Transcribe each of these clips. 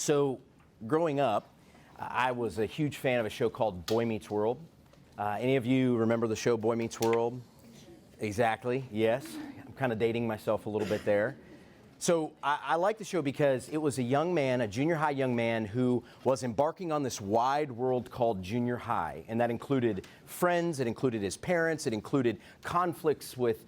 So, growing up, I was a huge fan of a show called Boy Meets World. Any of you remember the show Boy Meets World? Exactly, yes. I'm kind of dating myself a little bit there. So I like the show because it was a young man, a junior high young man, who was embarking on this wide world called junior high. And that included friends, it included his parents, it included conflicts with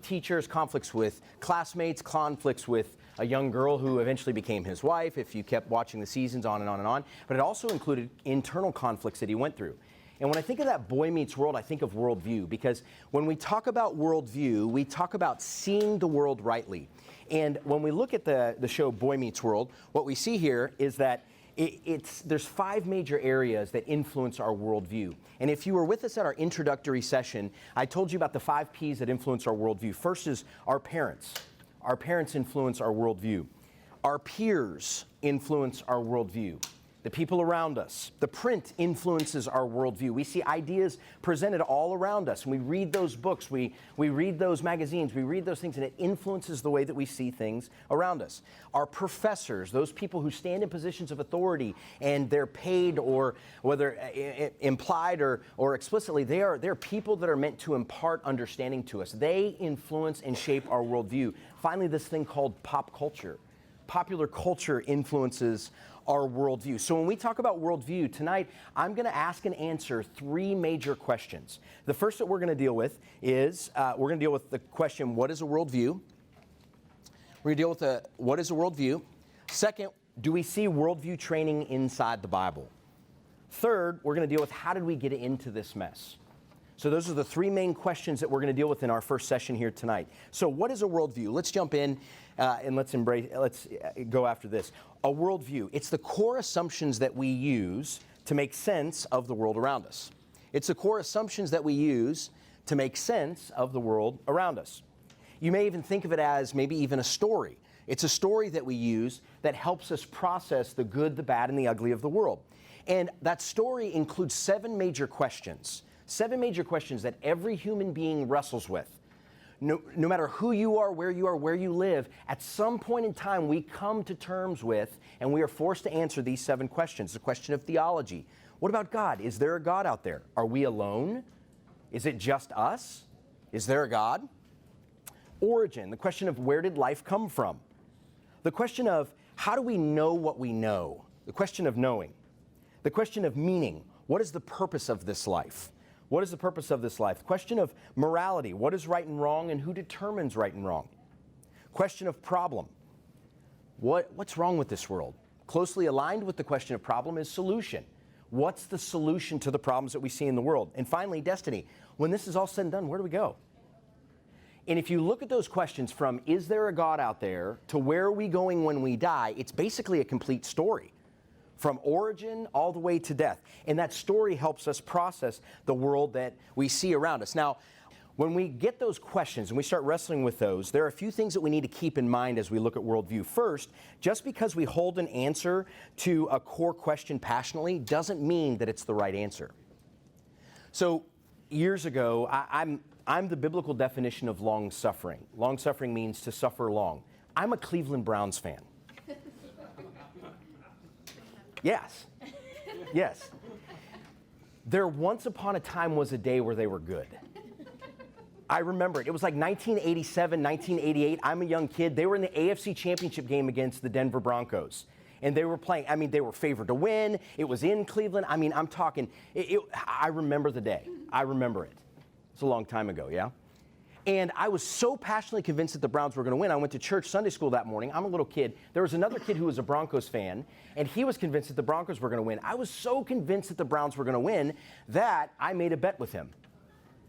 teachers, conflicts with classmates, conflicts with a young girl who eventually became his wife, if you kept watching the seasons on and on and on. But it also included internal conflicts that he went through. And when I think of that Boy Meets World, I think of Worldview, because when we talk about Worldview, we talk about seeing the world rightly. And when we look at the show Boy Meets World, what we see here is that there's 5 major areas that influence our worldview. And if you were with us at our introductory session, I told you about the 5 P's that influence our worldview. First is our parents. Our parents influence our worldview. Our peers influence our worldview. The people around us. The print influences our worldview. We see ideas presented all around us. And we read those books, we read those magazines, we read those things, and it influences the way that we see things around us. Our professors, those people who stand in positions of authority, and they're paid, or whether implied or explicitly, they're people that are meant to impart understanding to us. They influence and shape our worldview. Finally, this thing called pop culture. Popular culture influences our worldview. So when we talk about worldview tonight, I'm going to ask and answer 3 major questions. The first that we're going to deal with is we're going to deal with the question, what is a worldview? We're going to deal with what is a worldview? Second, do we see worldview training inside the Bible? Third, we're going to deal with how did we get into this mess? So those are the 3 main questions that we're going to deal with in our first session here tonight. So what is a worldview? Let's jump in and let's go after this. A worldview, it's the core assumptions that we use to make sense of the world around us. It's the core assumptions that we use to make sense of the world around us. You may even think of it as maybe even a story. It's a story that we use that helps us process the good, the bad, and the ugly of the world. And that story includes 7 major questions. 7 major questions that every human being wrestles with. No matter who you are, where you live, at some point in time we come to terms with, and we are forced to answer these 7 questions. The question of theology. What about God? Is there a God out there? Are we alone? Is it just us? Is there a God? Origin, the question of where did life come from? The question of how do we know what we know? The question of knowing. The question of meaning. What is the purpose of this life? What is the purpose of this life? The question of morality. What is right and wrong, and who determines right and wrong? Question of problem. What's wrong with this world? Closely aligned with the question of problem is solution. What's the solution to the problems that we see in the world? And finally, destiny. When this is all said and done, where do we go? And if you look at those questions from is there a God out there to where are we going when we die, it's basically a complete story. From origin all the way to death. And that story helps us process the world that we see around us. Now, when we get those questions and we start wrestling with those, there are a few things that we need to keep in mind as we look at worldview. First, just because we hold an answer to a core question passionately doesn't mean that it's the right answer. So, years ago, I'm the biblical definition of long-suffering. Long-suffering means to suffer long. I'm a Cleveland Browns fan. Yes. Yes. There once upon a time was a day where they were good. I remember it. It was like 1987, 1988. I'm a young kid. They were in the AFC Championship game against the Denver Broncos. And they were playing, they were favored to win. It was in Cleveland. I'm talking, I remember the day. I remember it. It's a long time ago, yeah? And I was so passionately convinced that the Browns were going to win. I went to church Sunday school that morning. I'm a little kid. There was another kid who was a Broncos fan, and he was convinced that the Broncos were going to win. I was so convinced that the Browns were going to win that I made a bet with him.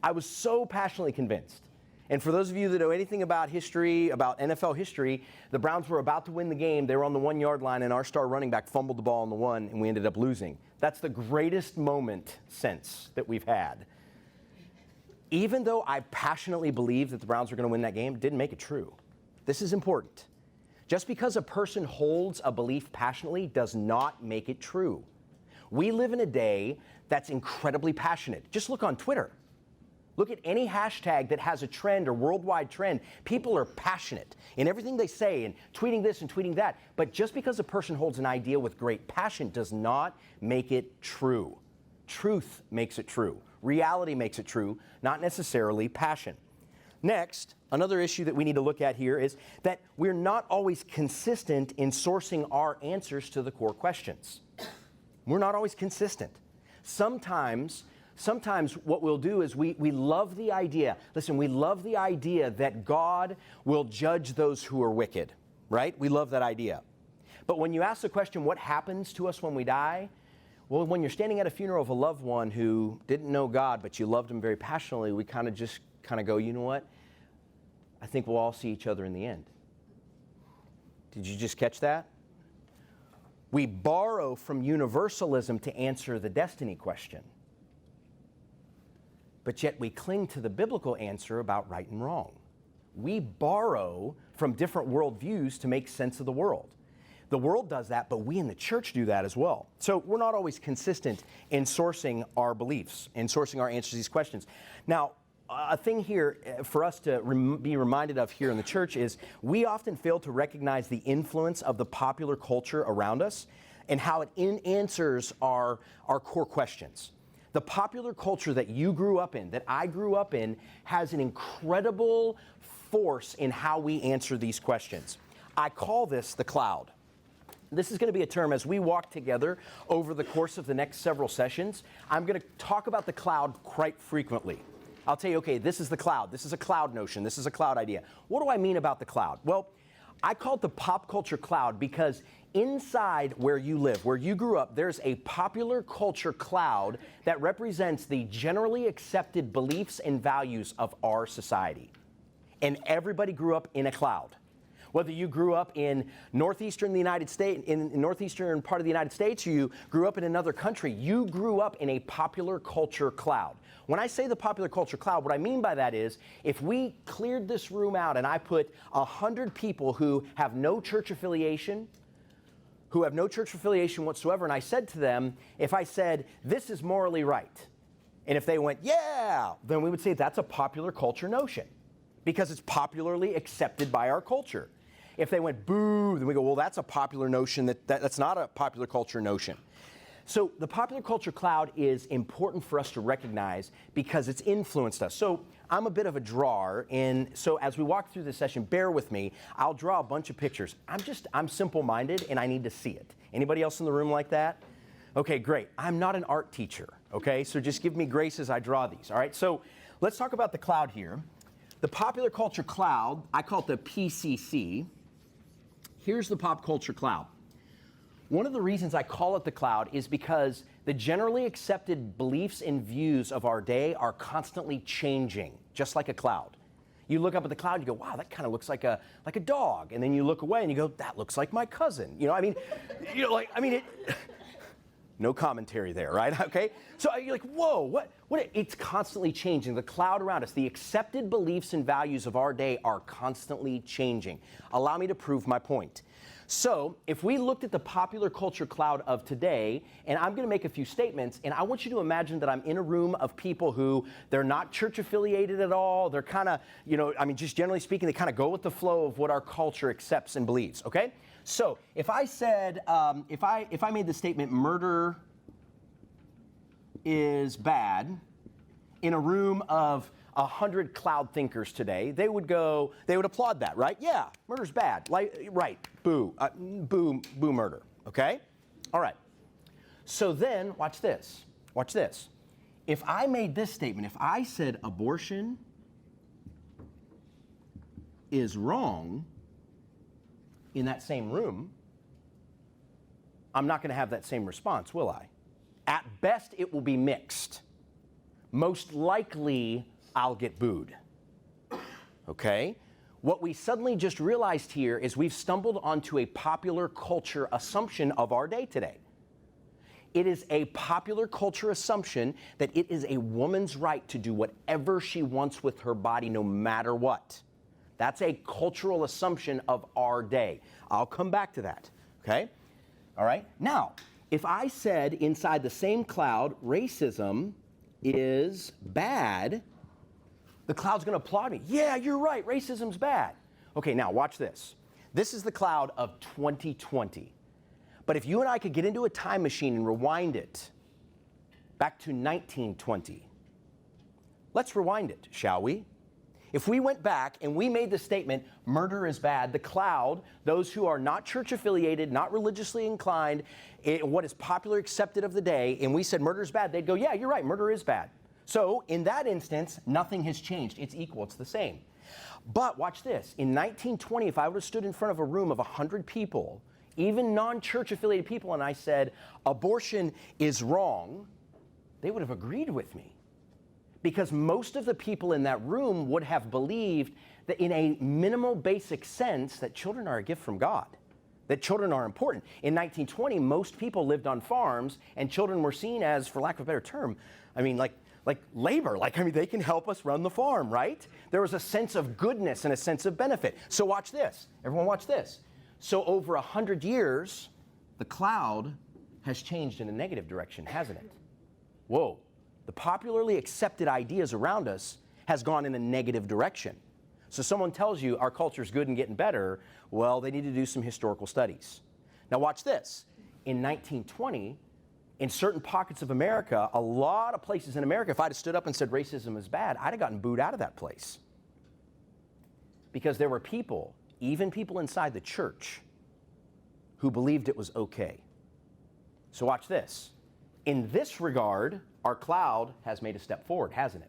I was so passionately convinced. And for those of you that know anything about history, about NFL history, the Browns were about to win the game. They were on the 1-yard line, and our star running back fumbled the ball on the 1, and we ended up losing. That's the greatest moment since that we've had. Even though I passionately believed that the Browns were going to win that game, it didn't make it true. This is important. Just because a person holds a belief passionately does not make it true. We live in a day that's incredibly passionate. Just look on Twitter. Look at any hashtag that has a trend or worldwide trend. People are passionate in everything they say and tweeting this and tweeting that. But just because a person holds an idea with great passion does not make it true. Truth makes it true. Reality makes it true, not necessarily passion. Next, another issue that we need to look at here is that we're not always consistent in sourcing our answers to the core questions. We're not always consistent. Sometimes what we'll do is we love the idea. Listen, we love the idea that God will judge those who are wicked, right? We love that idea. But when you ask the question, what happens to us when we die? Well, when you're standing at a funeral of a loved one who didn't know God, but you loved him very passionately, we kind of go, you know what? I think we'll all see each other in the end. Did you just catch that? We borrow from universalism to answer the destiny question. But yet we cling to the biblical answer about right and wrong. We borrow from different worldviews to make sense of the world. The world does that, but we in the church do that as well. So we're not always consistent in sourcing our beliefs, in sourcing our answers to these questions. Now, a thing here for us to be reminded of here in the church is we often fail to recognize the influence of the popular culture around us and how it answers our core questions. The popular culture that you grew up in, that I grew up in, has an incredible force in how we answer these questions. I call this the cloud. This is going to be a term as we walk together over the course of the next several sessions. I'm going to talk about the cloud quite frequently. I'll tell you, okay, this is the cloud. This is a cloud notion. This is a cloud idea. What do I mean about the cloud? Well, I call it the pop culture cloud because inside where you live, where you grew up, there's a popular culture cloud that represents the generally accepted beliefs and values of our society. And everybody grew up in a cloud. Whether you grew up in northeastern United States, in northeastern part of the United States, or you grew up in another country, you grew up in a popular culture cloud. When I say the popular culture cloud, what I mean by that is if we cleared this room out and I put 100 people who have no church affiliation, whatsoever, and I said to them, if I said, this is morally right, and if they went, yeah, then we would say that's a popular culture notion because it's popularly accepted by our culture. If they went boo, then we go, well, that's a popular notion, that's not a popular culture notion. So the popular culture cloud is important for us to recognize because it's influenced us. So I'm a bit of a drawer, and so as we walk through this session, bear with me. I'll draw a bunch of pictures. I'm simple-minded, and I need to see it. Anybody else in the room like that? Okay, great. I'm not an art teacher, okay? So just give me grace as I draw these, all right? So let's talk about the cloud here. The popular culture cloud, I call it the PCC. Here's the pop culture cloud. One of the reasons I call it the cloud is because the generally accepted beliefs and views of our day are constantly changing, just like a cloud. You look up at the cloud, you go, wow, that kind of looks like a dog. And then you look away and you go, that looks like my cousin. No commentary there, right? Okay? So you're like, whoa, what? It's constantly changing. The cloud around us, the accepted beliefs and values of our day are constantly changing. Allow me to prove my point. So if we looked at the popular culture cloud of today, and I'm going to make a few statements, and I want you to imagine that I'm in a room of people who, they're not church affiliated at all. They're kind of, just generally speaking, they kind of go with the flow of what our culture accepts and believes, okay? So if I said, if I made the statement, murder is bad, in a room of 100 cloud thinkers today, they would applaud that, right? Yeah, murder's bad, right, boo, boo murder, okay? All right, so then, watch this. If I made this statement, if I said abortion is wrong, in that same room, I'm not going to have that same response, will I? At best, it will be mixed. Most likely, I'll get booed. Okay? What we suddenly just realized here is we've stumbled onto a popular culture assumption of our day today. It is a popular culture assumption that it is a woman's right to do whatever she wants with her body, no matter what. That's a cultural assumption of our day. I'll come back to that, okay? All right? Now, if I said inside the same cloud, racism is bad, The cloud's going to applaud me. Yeah, you're right. Racism's bad. Okay, now watch this. This is the cloud of 2020. But if you and I could get into a time machine and rewind it back to 1920, let's rewind it, shall we? If we went back and we made the statement, murder is bad, the cloud, those who are not church affiliated, not religiously inclined, what is popular accepted of the day, and we said murder is bad, they'd go, yeah, you're right, murder is bad. So in that instance, nothing has changed. It's equal, it's the same. But watch this. In 1920, if I would have stood in front of a room of 100 people, even non-church affiliated people, and I said, abortion is wrong, they would have agreed with me. Because most of the people in that room would have believed that in a minimal basic sense that children are a gift from God, that children are important. In 1920, most people lived on farms and children were seen as, for lack of a better term, like labor, they can help us run the farm, right? There was a sense of goodness and a sense of benefit. So watch this, everyone watch this. So over 100 years, the cloud has changed in a negative direction, hasn't it? Whoa. The popularly accepted ideas around us has gone in a negative direction. So someone tells you our culture is good and getting better, well, they need to do some historical studies. Now watch this. In 1920, in certain pockets of America, a lot of places in America, if I'd have stood up and said racism is bad, I'd have gotten booed out of that place. Because there were people, even people inside the church, who believed it was okay. So watch this. In this regard, our cloud has made a step forward, hasn't it?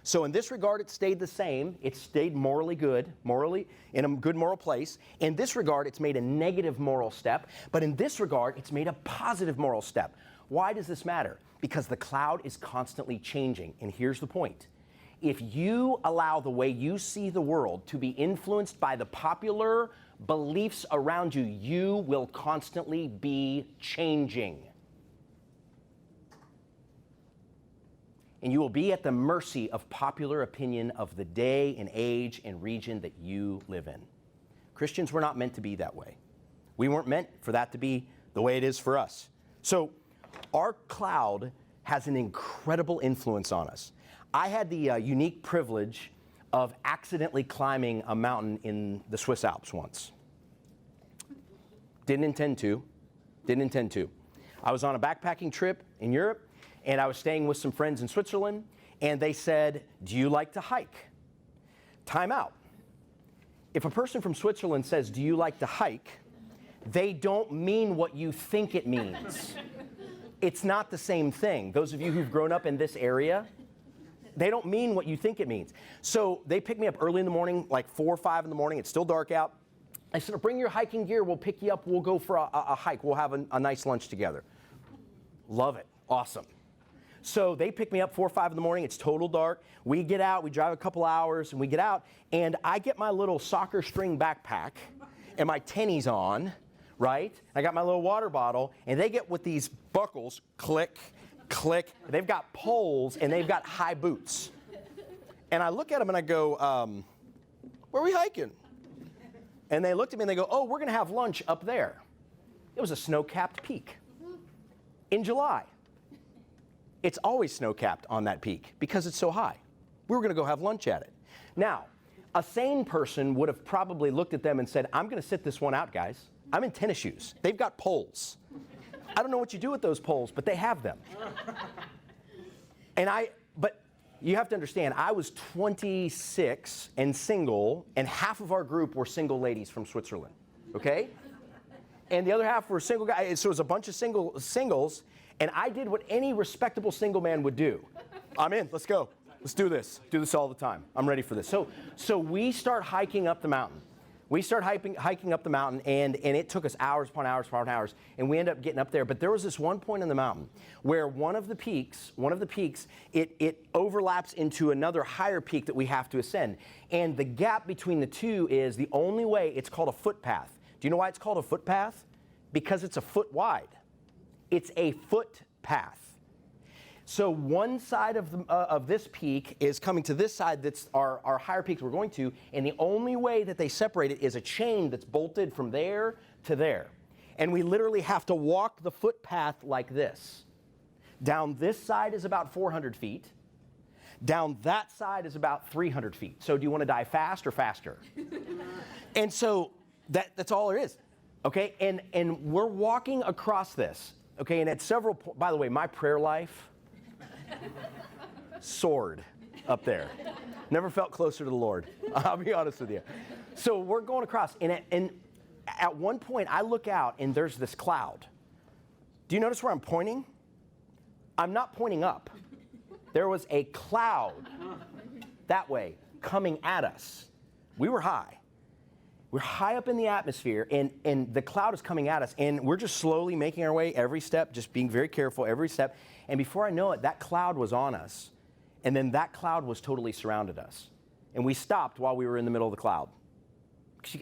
So in this regard, it stayed the same. It stayed morally good, morally in a good moral place. In this regard, it's made a negative moral step. But in this regard, it's made a positive moral step. Why does this matter? Because the cloud is constantly changing. And here's the point. If you allow the way you see the world to be influenced by the popular beliefs around you, you will constantly be changing. And you will be at the mercy of popular opinion of the day and age and region that you live in. Christians were not meant to be that way. We weren't meant for that to be the way it is for us. So our cloud has an incredible influence on us. I had the unique privilege of accidentally climbing a mountain in the Swiss Alps once. Didn't intend to. I was on a backpacking trip in Europe, and I was staying with some friends in Switzerland, and they said, do you like to hike? Time out. If a person from Switzerland says, do you like to hike, they don't mean what you think it means. It's not the same thing. Those of you who've grown up in this area, they don't mean what you think it means. So they picked me up early in the morning, like 4 or 5 in the morning. It's still dark out. I said, bring your hiking gear. We'll pick you up. We'll go for a hike. We'll have a nice lunch together. Love it. Awesome. So they pick me up 4 or 5 in the morning. It's total dark. We get out. We drive a couple hours, and we get out. And I get my little soccer string backpack and my tennies on, right? I got my little water bottle, and they get with these buckles, click, click. They've got poles, and they've got high boots. And I look at them, and I go, where are we hiking? And they looked at me, and they go, oh, we're going to have lunch up there. It was a snow-capped peak in July. It's always snow-capped on that peak because it's so high. We were going to go have lunch at it. Now, a sane person would have probably looked at them and said, I'm going to sit this one out, guys. I'm in tennis shoes. They've got poles. I don't know what you do with those poles, but they have them. But you have to understand, I was 26 and single, and half of our group were single ladies from Switzerland, okay? And the other half were single guys, so it was a bunch of singles, and I did what any respectable single man would do. I'm in, let's go. Let's do this. Do this all the time. I'm ready for this. So we start hiking up the mountain. We start hiking up the mountain, and it took us hours upon hours upon hours, and we ended up getting up there. But there was this one point in the mountain where one of the peaks, it overlaps into another higher peak that we have to ascend. And the gap between the two is the only way. It's called a footpath. Do you know why it's called a footpath? Because it's a foot wide. It's a footpath. So one side of this peak is coming to this side that's our higher peaks we're going to, and the only way that they separate it is a chain that's bolted from there to there. And we literally have to walk the footpath like this. Down this side is about 400 feet. Down that side is about 300 feet. So do you want to die fast or faster? And so that's all there is, okay? And we're walking across this, okay? And at several points, by the way, my prayer life soared up there. Never felt closer to the Lord, I'll be honest with you. So we're going across, and at one point I look out and there's this cloud. Do you notice where I'm pointing? I'm not pointing up. There was a cloud that way coming at us. We were high. We're high up in the atmosphere, and the cloud is coming at us, and we're just slowly making our way every step, just being very careful every step. And before I know it, that cloud was on us, and then that cloud was totally surrounded us. And we stopped while we were in the middle of the cloud.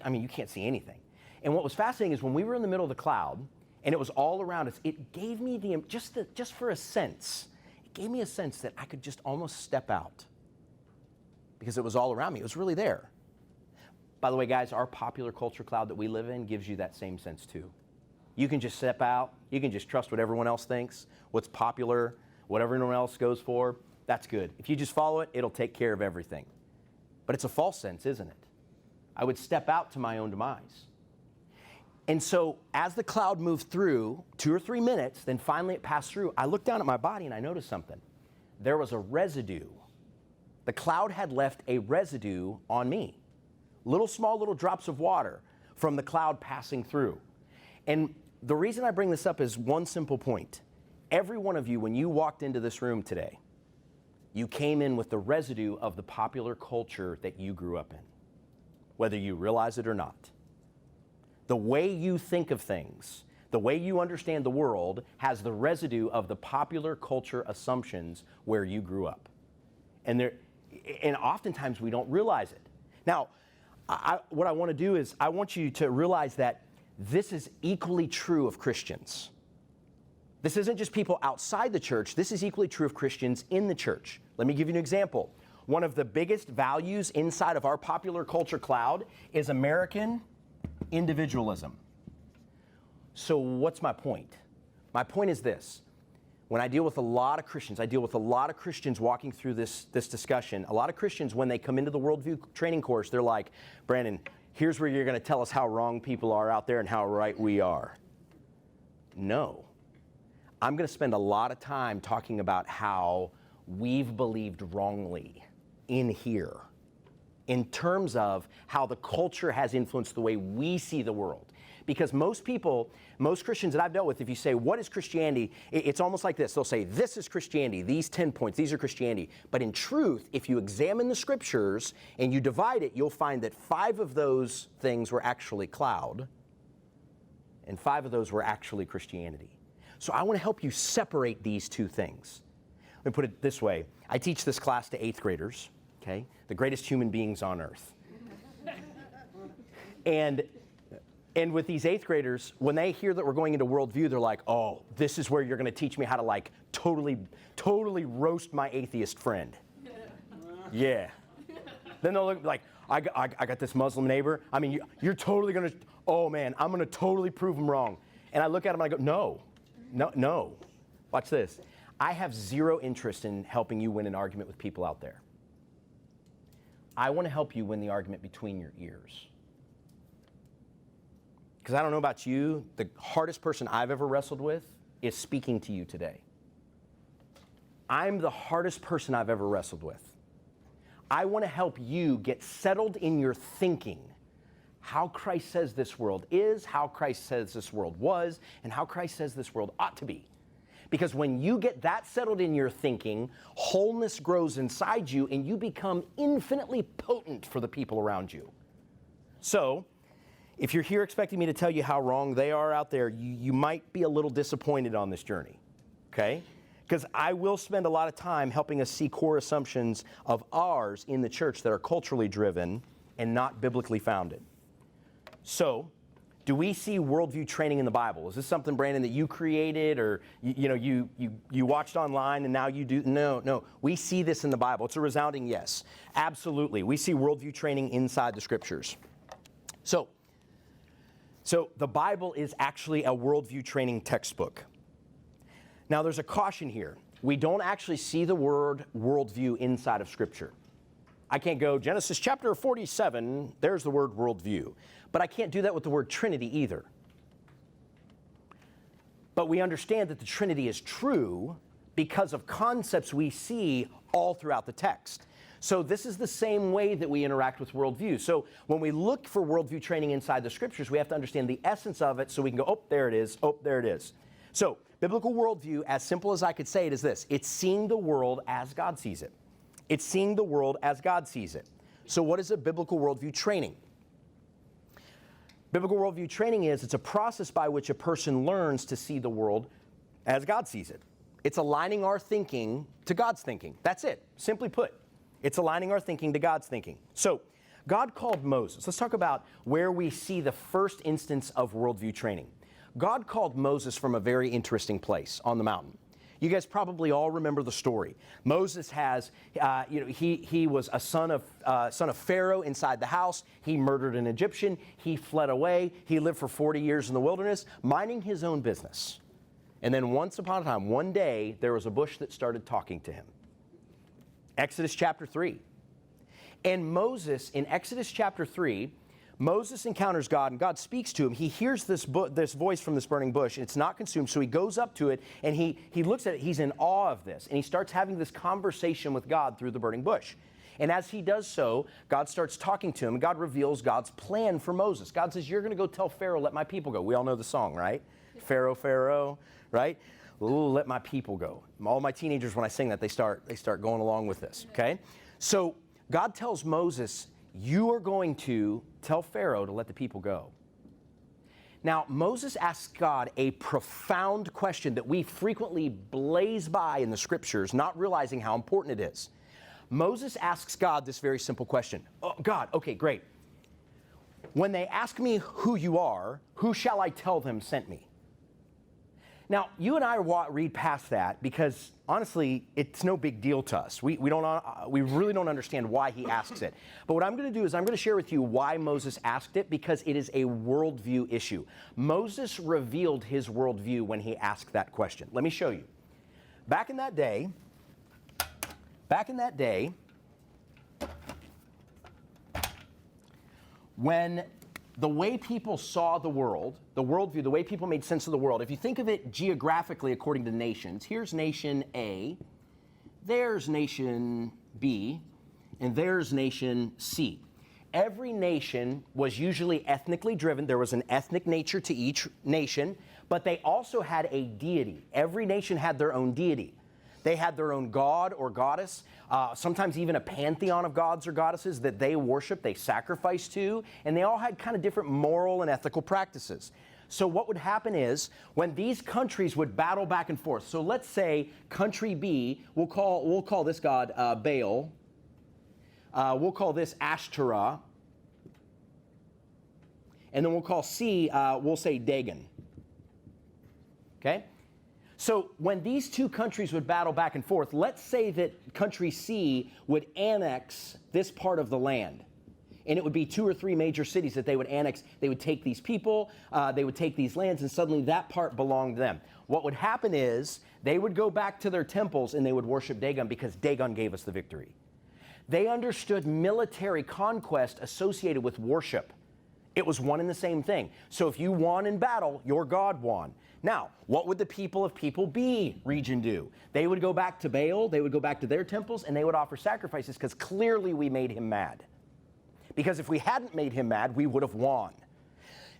I mean, you can't see anything. And what was fascinating is when we were in the middle of the cloud, and it was all around us, it gave me just for a sense, it gave me a sense that I could just almost step out because it was all around me. It was really there. By the way, guys, our popular culture cloud that we live in gives you that same sense too. You can just step out. You can just trust what everyone else thinks, what's popular, what everyone else goes for. That's good. If you just follow it, it'll take care of everything. But it's a false sense, isn't it? I would step out to my own demise. And so as the cloud moved through 2 or 3 minutes, then finally it passed through, I looked down at my body and I noticed something. There was a residue. The cloud had left a residue on me. Small little drops of water from the cloud passing through. And the reason I bring this up is one simple point. Every one of you, when you walked into this room today, you came in with the residue of the popular culture that you grew up in, whether you realize it or not. The way you think of things, the way you understand the world has the residue of the popular culture assumptions where you grew up. And oftentimes we don't realize it. Now, what I want to do is I want you to realize that this is equally true of Christians. This isn't just people outside the church. This is equally true of Christians in the church. Let me give you an example. One of the biggest values inside of our popular culture cloud is American individualism. So what's my point? My point is this. When I deal with a lot of Christians, walking through this discussion. A lot of Christians, when they come into the Worldview training course, they're like, Brandon, here's where you're going to tell us how wrong people are out there and how right we are. No. I'm going to spend a lot of time talking about how we've believed wrongly in here in terms of how the culture has influenced the way we see the world. Because most Christians that I've dealt with, if you say, what is Christianity? It's almost like this. They'll say, this is Christianity, these 10 points, these are Christianity. But in truth, if you examine the scriptures and you divide it, you'll find that 5 of those things were actually cloud, and 5 of those were actually Christianity. So I want to help you separate these two things. Let me put it this way. I teach this class to 8th graders, okay? The greatest human beings on earth. And with these 8th graders, when they hear that we're going into Worldview, they're like, oh, this is where you're going to teach me how to like totally roast my atheist friend. Yeah. Then they'll look like, I got this Muslim neighbor. I mean, you're totally going to, oh man, I'm going to totally prove him wrong. And I look at him and I go, no. Watch this. I have zero interest in helping you win an argument with people out there. I want to help you win the argument between your ears. Because I don't know about you, the hardest person I've ever wrestled with is speaking to you today. I'm the hardest person I've ever wrestled with. I want to help you get settled in your thinking how Christ says this world is, how Christ says this world was, and how Christ says this world ought to be. Because when you get that settled in your thinking, wholeness grows inside you and you become infinitely potent for the people around you. So, if you're here expecting me to tell you how wrong they are out there, you might be a little disappointed on this journey, okay? Because I will spend a lot of time helping us see core assumptions of ours in the church that are culturally driven and not biblically founded. So, do we see worldview training in the Bible? Is this something, Brandon, that you created or you watched online and now you do? No. We see this in the Bible. It's a resounding yes. Absolutely. We see worldview training inside the scriptures. So the Bible is actually a worldview training textbook. Now, there's a caution here. we don't actually see the word worldview inside of Scripture. I can't go, Genesis chapter 47, there's the word worldview. But I can't do that with the word Trinity either. But we understand that the Trinity is true because of concepts we see all throughout the text. So this is the same way that we interact with worldview. So when we look for worldview training inside the Scriptures, we have to understand the essence of it so we can go, oh, there it is, oh, there it is. So biblical worldview, as simple as I could say it, is this. It's seeing the world as God sees it. It's seeing the world as God sees it. So what is a biblical worldview training? Biblical worldview training it's a process by which a person learns to see the world as God sees it. It's aligning our thinking to God's thinking. That's it. Simply put, it's aligning our thinking to God's thinking. So God called Moses. Let's talk about where we see the first instance of worldview training. God called Moses from a very interesting place on the mountain. You guys probably all remember the story. Moses has, he was a son of Pharaoh inside the house. He murdered an Egyptian. He fled away. He lived for 40 years in the wilderness, minding his own business. And then once upon a time, one day, there was a bush that started talking to him. Exodus chapter 3. And Moses, in Exodus chapter 3, Moses encounters God, and God speaks to him. He hears this voice from this burning bush, and it's not consumed, so he goes up to it, and he looks at it. He's in awe of this, and he starts having this conversation with God through the burning bush. And as he does so, God starts talking to him, and God reveals God's plan for Moses. God says, you're going to go tell Pharaoh, let my people go. We all know the song, right? Pharaoh, Pharaoh, right? Ooh, let my people go. All my teenagers, when I sing that, they start going along with this, okay? So God tells Moses, you are going to tell Pharaoh to let the people go. Now, Moses asks God a profound question that we frequently blaze by in the Scriptures, not realizing how important it is. Moses asks God this very simple question. Oh, God, okay, great. When they ask me who you are, who shall I tell them sent me? Now, you and I read past that because, honestly, it's no big deal to us. We really don't understand why he asks it. But what I'm going to do is I'm going to share with you why Moses asked it, because it is a worldview issue. Moses revealed his worldview when he asked that question. Let me show you. Back in that day, when the way people saw the world, the worldview, the way people made sense of the world, if you think of it geographically according to nations, here's nation A, there's nation B, and there's nation C. Every nation was usually ethnically driven. There was an ethnic nature to each nation, but they also had a deity. Every nation had their own deity. They had their own god or goddess, sometimes even a pantheon of gods or goddesses that they worshiped, they sacrificed to, and they all had kind of different moral and ethical practices. So what would happen is when these countries would battle back and forth, so let's say country B, we'll call this god Baal, we'll call this Ashtoreth, and then we'll call C, we'll say Dagon. Okay? So when these two countries would battle back and forth, let's say that country C would annex this part of the land. And it would be 2 or 3 major cities that they would annex. They would take these people, they would take these lands, and suddenly that part belonged to them. What would happen is they would go back to their temples and they would worship Dagon because Dagon gave us the victory. They understood military conquest associated with worship. It was one and the same thing. So if you won in battle, your God won. Now, what would the people of People B region do? They would go back to Baal, they would go back to their temples, and they would offer sacrifices because clearly we made him mad. Because if we hadn't made him mad, we would have won.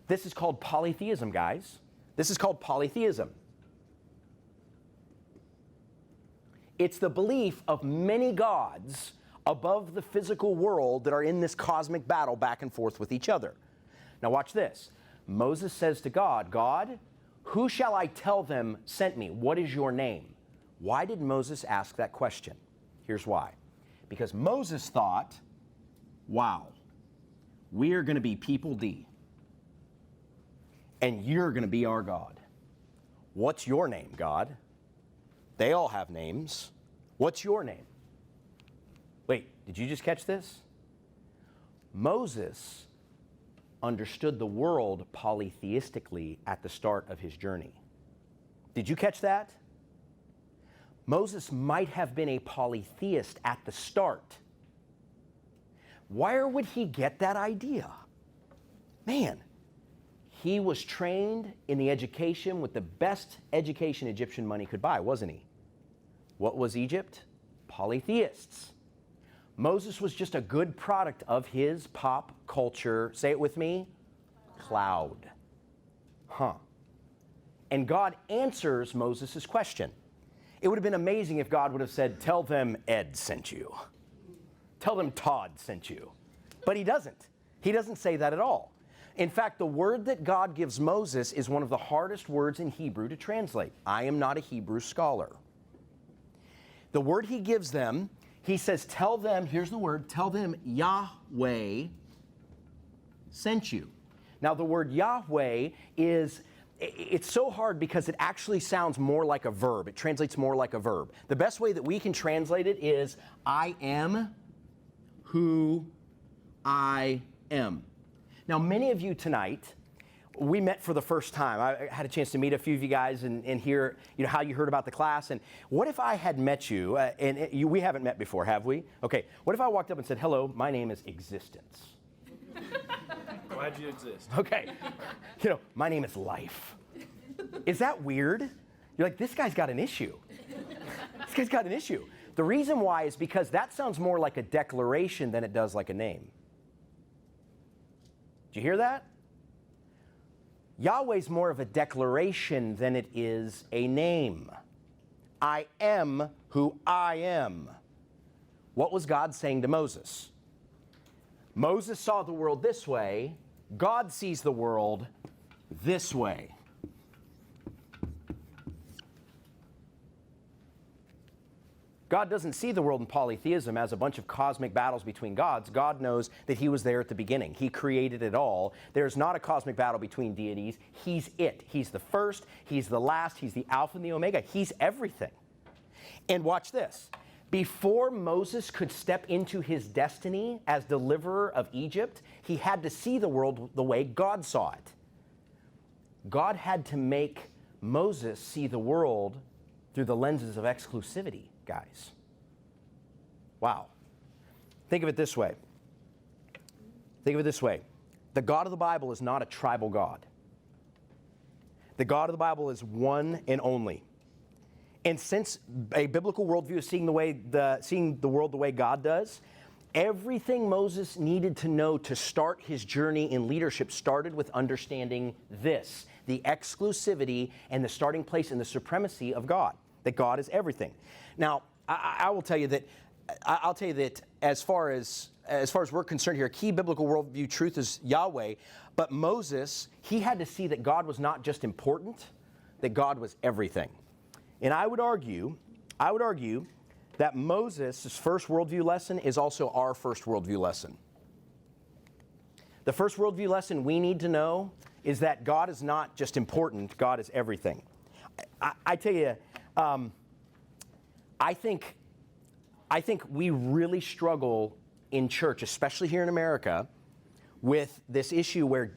This is called polytheism, guys. This is called polytheism. It's the belief of many gods above the physical world that are in this cosmic battle back and forth with each other. Now watch this. Moses says to God, God, who shall I tell them sent me? What is your name? Why did Moses ask that question? Here's why. Because Moses thought, wow, we are going to be people D, and you're going to be our God. What's your name, God? They all have names. What's your name? Wait, did you just catch this? Moses understood the world polytheistically at the start of his journey. Did you catch that? Moses might have been a polytheist at the start. Where would he get that idea? Man, he was trained in the education with the best education Egyptian money could buy, wasn't he? What was Egypt? Polytheists. Moses was just a good product of his pop culture. Say it with me. Cloud. And God answers Moses' question. It would have been amazing if God would have said, tell them Ed sent you. Tell them Todd sent you. But he doesn't. He doesn't say that at all. In fact, the word that God gives Moses is one of the hardest words in Hebrew to translate. I am not a Hebrew scholar. The word he gives them, he says, tell them, here's the word, tell them Yahweh sent you. Now, the word Yahweh it's so hard because it actually sounds more like a verb. It translates more like a verb. The best way that we can translate it is, I am who I am. Now, many of you tonight, we met for the first time. I had a chance to meet a few of you guys and hear how you heard about the class. And what if I had met you, we haven't met before, have we? Okay, what if I walked up and said, hello, my name is Existence. Glad you exist. Okay, my name is Life. Is that weird? You're like, this guy's got an issue. This guy's got an issue. The reason why is because that sounds more like a declaration than it does like a name. Did you hear that? Yahweh's more of a declaration than it is a name. I am who I am. What was God saying to Moses? Moses saw the world this way. God sees the world this way. God doesn't see the world in polytheism as a bunch of cosmic battles between gods. God knows that he was there at the beginning. He created it all. There's not a cosmic battle between deities. He's it. He's the first. He's the last. He's the Alpha and the Omega. He's everything. And watch this. Before Moses could step into his destiny as deliverer of Egypt, he had to see the world the way God saw it. God had to make Moses see the world through the lenses of exclusivity, guys. Wow. Think of it this way. The God of the Bible is not a tribal God. The God of the Bible is one and only. And since a biblical worldview is seeing the world the way God does, everything Moses needed to know to start his journey in leadership started with understanding this, the exclusivity and the starting place and the supremacy of God, that God is everything. Now, I'll tell you that as far as we're concerned here, a key biblical worldview truth is Yahweh, but Moses, he had to see that God was not just important, that God was everything. And I would argue that Moses' first worldview lesson is also our first worldview lesson. The first worldview lesson we need to know is that God is not just important, God is everything. I tell you, I think we really struggle in church, especially here in America, with this issue where,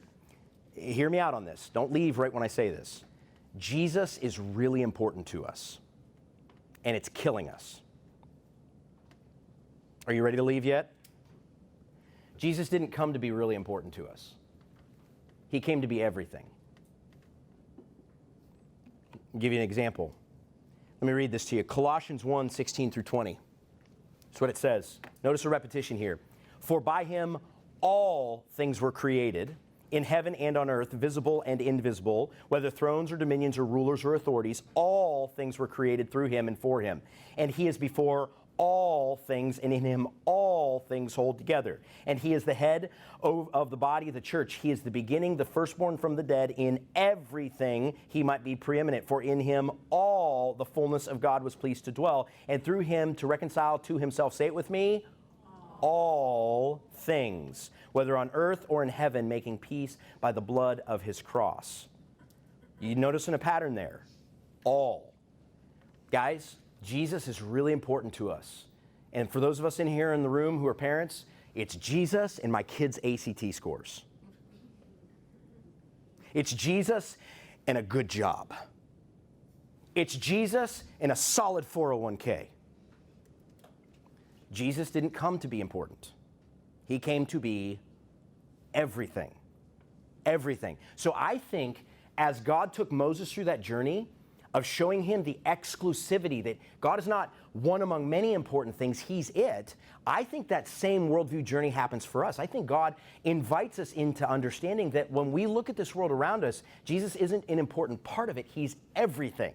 hear me out on this, don't leave right when I say this. Jesus is really important to us, and it's killing us. Are you ready to leave yet? Jesus didn't come to be really important to us. He came to be everything. I'll give you an example. Let me read this to you. Colossians 1, 16 through 20. That's what it says. Notice a repetition here. For by him all things were created, in heaven and on earth, visible and invisible, whether thrones or dominions or rulers or authorities, all things were created through him and for him. And he is before all things, and in him all things hold together. And he is the head of the body of the church. He is the beginning, the firstborn from the dead. In everything he might be preeminent. For in him all the fullness of God was pleased to dwell, and through him to reconcile to himself, say it with me, all things, whether on earth or in heaven, making peace by the blood of his cross. You noticing a pattern there? All. Guys, Jesus is really important to us. And for those of us in here in the room who are parents, it's Jesus and my kids' ACT scores. It's Jesus and a good job. It's Jesus and a solid 401k. Jesus didn't come to be important. He came to be everything. Everything. So I think as God took Moses through that journey of showing him the exclusivity that God is not one among many important things, he's it, I think that same worldview journey happens for us. I think God invites us into understanding that when we look at this world around us, Jesus isn't an important part of it, he's everything.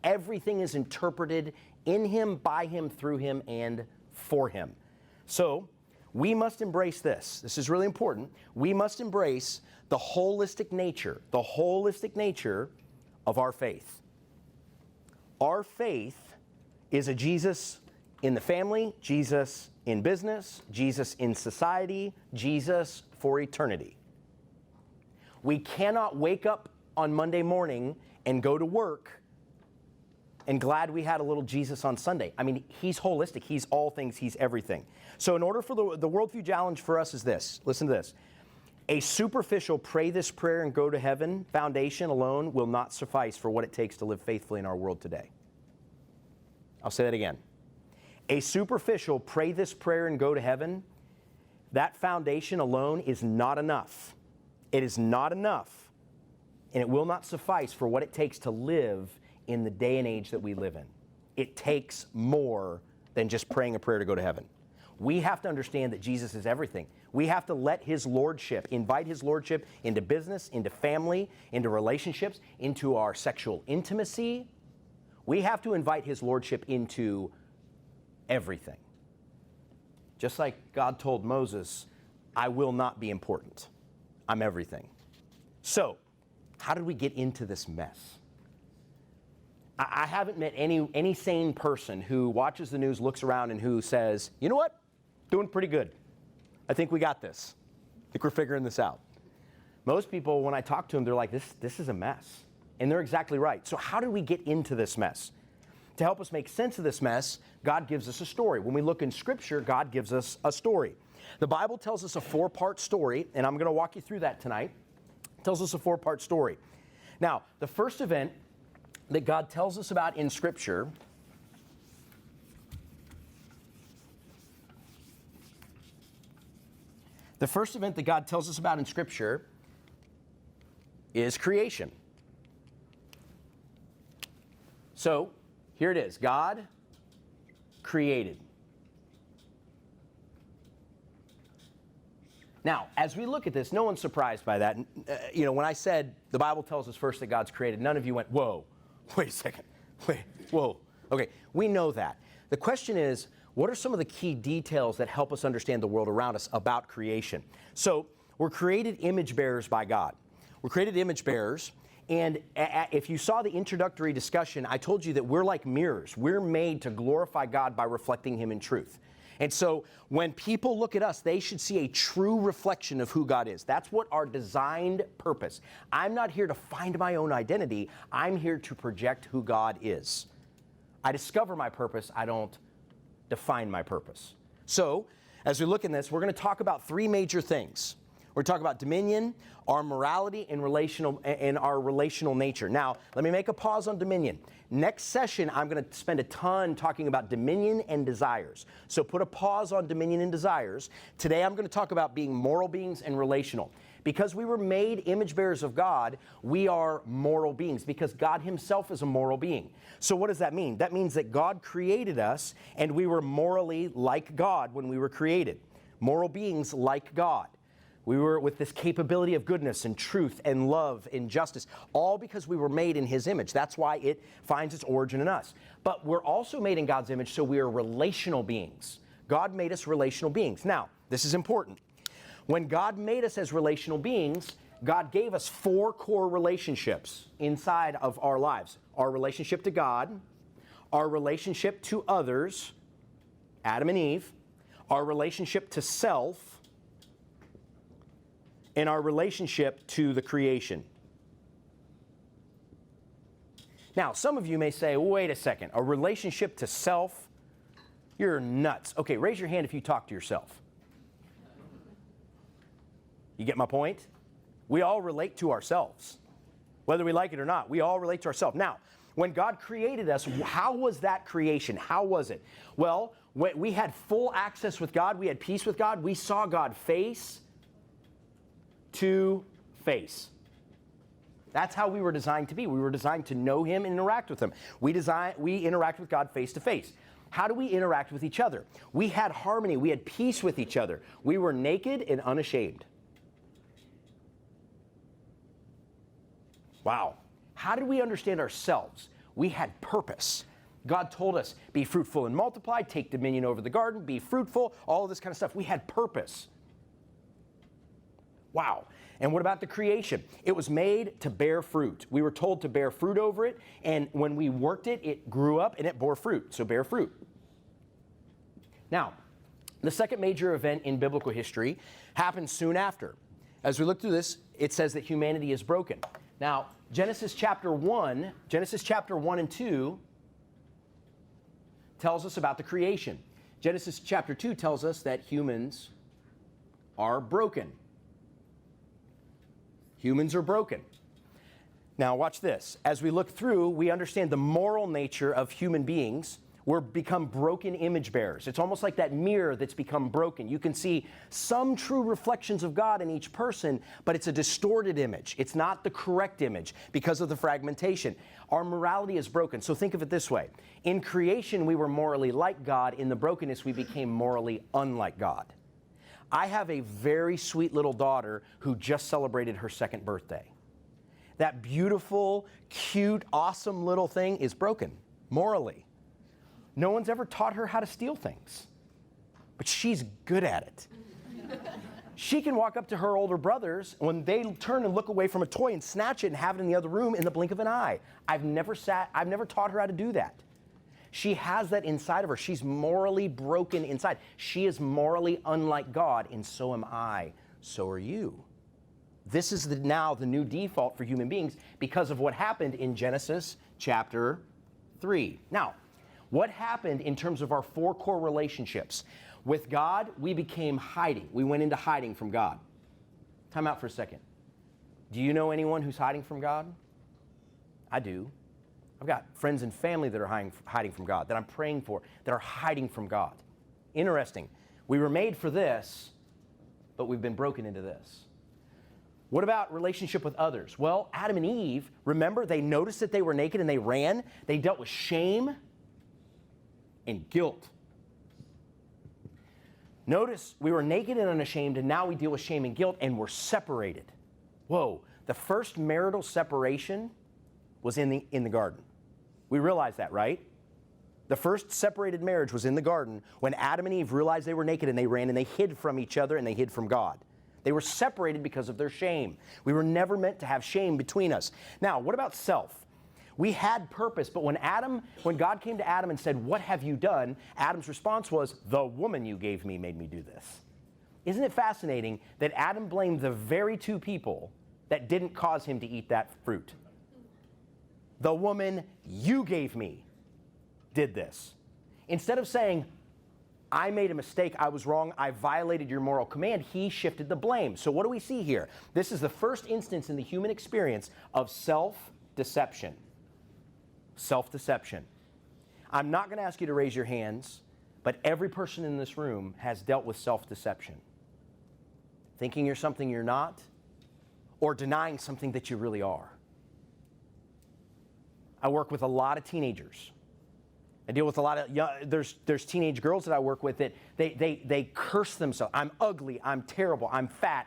Everything is interpreted in him, by him, through him, and for him. So we must embrace this. This is really important. We must embrace the holistic nature of our faith. Our faith is a Jesus in the family, Jesus in business, Jesus in society, Jesus for eternity. We cannot wake up on Monday morning and go to work and glad we had a little Jesus on Sunday. I mean, he's holistic. He's all things. He's everything. So in order for the worldview challenge for us is this. Listen to this. A superficial pray this prayer and go to heaven foundation alone will not suffice for what it takes to live faithfully in our world today. I'll say that again. A superficial pray this prayer and go to heaven, that foundation alone is not enough. It is not enough, and it will not suffice for what it takes to live in the day and age that we live in. It takes more than just praying a prayer to go to heaven. We have to understand that Jesus is everything. We have to let his lordship, invite his lordship into business, into family, into relationships, into our sexual intimacy. We have to invite his lordship into everything. Just like God told Moses, I will not be important. I'm everything. So, how did we get into this mess? I haven't met any sane person who watches the news, looks around, and who says, you know what? Doing pretty good. I think we got this. I think we're figuring this out. Most people, when I talk to them, they're like, this is a mess. And they're exactly right. So how did we get into this mess? To help us make sense of this mess, God gives us a story. When we look in Scripture, God gives us a story. The Bible tells us a 4-part story, and I'm going to walk you through that tonight. It tells us a 4-part story. Now, the first event that God tells us about in Scripture is creation. So, here it is. God created. Now, as we look at this, no one's surprised by that. When I said the Bible tells us first that God's created, none of you went, whoa, wait a second, whoa. Okay, we know that. The question is, what are some of the key details that help us understand the world around us about creation? So, we're created image bearers by God. We're created image bearers. And if you saw the introductory discussion, I told you that we're like mirrors. We're made to glorify God by reflecting him in truth. And so when people look at us, they should see a true reflection of who God is. That's what our designed purpose. I'm not here to find my own identity. I'm here to project who God is. I discover my purpose. I don't define my purpose. So as we look in this, we're going to talk about 3 major things. We're talking about dominion, our morality, and our relational nature. Now, let me make a pause on dominion. Next session, I'm going to spend a ton talking about dominion and desires. So put a pause on dominion and desires. Today, I'm going to talk about being moral beings and relational. Because we were made image bearers of God, we are moral beings because God himself is a moral being. So what does that mean? That means that God created us and we were morally like God when we were created. Moral beings like God. We were with this capability of goodness and truth and love and justice, all because we were made in his image. That's why it finds its origin in us. But we're also made in God's image, so we are relational beings. God made us relational beings. Now, this is important. When God made us as relational beings, God gave us 4 core relationships inside of our lives. Our relationship to God, our relationship to others, Adam and Eve, our relationship to self, and our relationship to the creation. Now, some of you may say, wait a second, a relationship to self? You're nuts. Okay, raise your hand if you talk to yourself. You get my point? We all relate to ourselves. Whether we like it or not, we all relate to ourselves. Now, When God created us, how was that creation? How was it? Well, we had full access with God. We had peace with God. We saw God face to face. That's how we were designed to be. We were designed to know him and interact with him. We interact with God face to face. How do we interact with each other? We had harmony. We had peace with each other. We were naked and unashamed. Wow. How did we understand ourselves? We had purpose. God told us, be fruitful and multiply, take dominion over the garden, be fruitful, all of this kind of stuff. We had purpose. Wow. And what about the creation? It was made to bear fruit. We were told to bear fruit over it, and when we worked it, it grew up and it bore fruit. So bear fruit. Now, the second major event in biblical history happened soon after. As we look through this, it says that humanity is broken. Now, Genesis chapter 1 and 2 tells us about the creation. Genesis chapter 2 tells us that humans are broken. Humans are broken. Now, watch this. As we look through, we understand the moral nature of human beings. We're become broken image bearers. It's almost like that mirror that's become broken. You can see some true reflections of God in each person, but it's a distorted image. It's not the correct image because of the fragmentation. Our morality is broken. So think of it this way. In creation, we were morally like God. In the brokenness, we became morally unlike God. I have a very sweet little daughter who just celebrated her second birthday. That beautiful, cute, awesome little thing is broken morally. No one's ever taught her how to steal things, but she's good at it. She can walk up to her older brothers when they turn and look away from a toy and snatch it and have it in the other room in the blink of an eye. I've never taught her how to do that. She has that inside of her. She's morally broken inside. She is morally unlike God, and so am I. So are you. This is now the new default for human beings because of what happened in Genesis chapter 3. Now, what happened in terms of our four core relationships? With God, we became hiding. We went into hiding from God. Time out for a second. Do you know anyone who's hiding from God? I do. I've got friends and family that are hiding from God, that I'm praying for, that are hiding from God. Interesting. We were made for this, but we've been broken into this. What about relationship with others? Well, Adam and Eve, remember, they noticed that they were naked and they ran. They dealt with shame and guilt. Notice we were naked and unashamed, and now we deal with shame and guilt, and we're separated. Whoa, the first marital separation was in the garden. We realize that, right? The first separated marriage was in the garden when Adam and Eve realized they were naked and they ran and they hid from each other and they hid from God. They were separated because of their shame. We were never meant to have shame between us. Now, what about self? We had purpose, but when God came to Adam and said, "What have you done?" Adam's response was, "The woman you gave me made me do this." Isn't it fascinating that Adam blamed the very two people that didn't cause him to eat that fruit? The woman you gave me did this. Instead of saying, "I made a mistake, I was wrong, I violated your moral command," he shifted the blame. So what do we see here? This is the first instance in the human experience of self-deception. Self-deception. I'm not going to ask you to raise your hands, but every person in this room has dealt with self-deception. Thinking you're something you're not, or denying something that you really are. I work with a lot of teenagers. I deal with a lot of there's teenage girls that I work with that they curse themselves. I'm ugly, I'm terrible, I'm fat,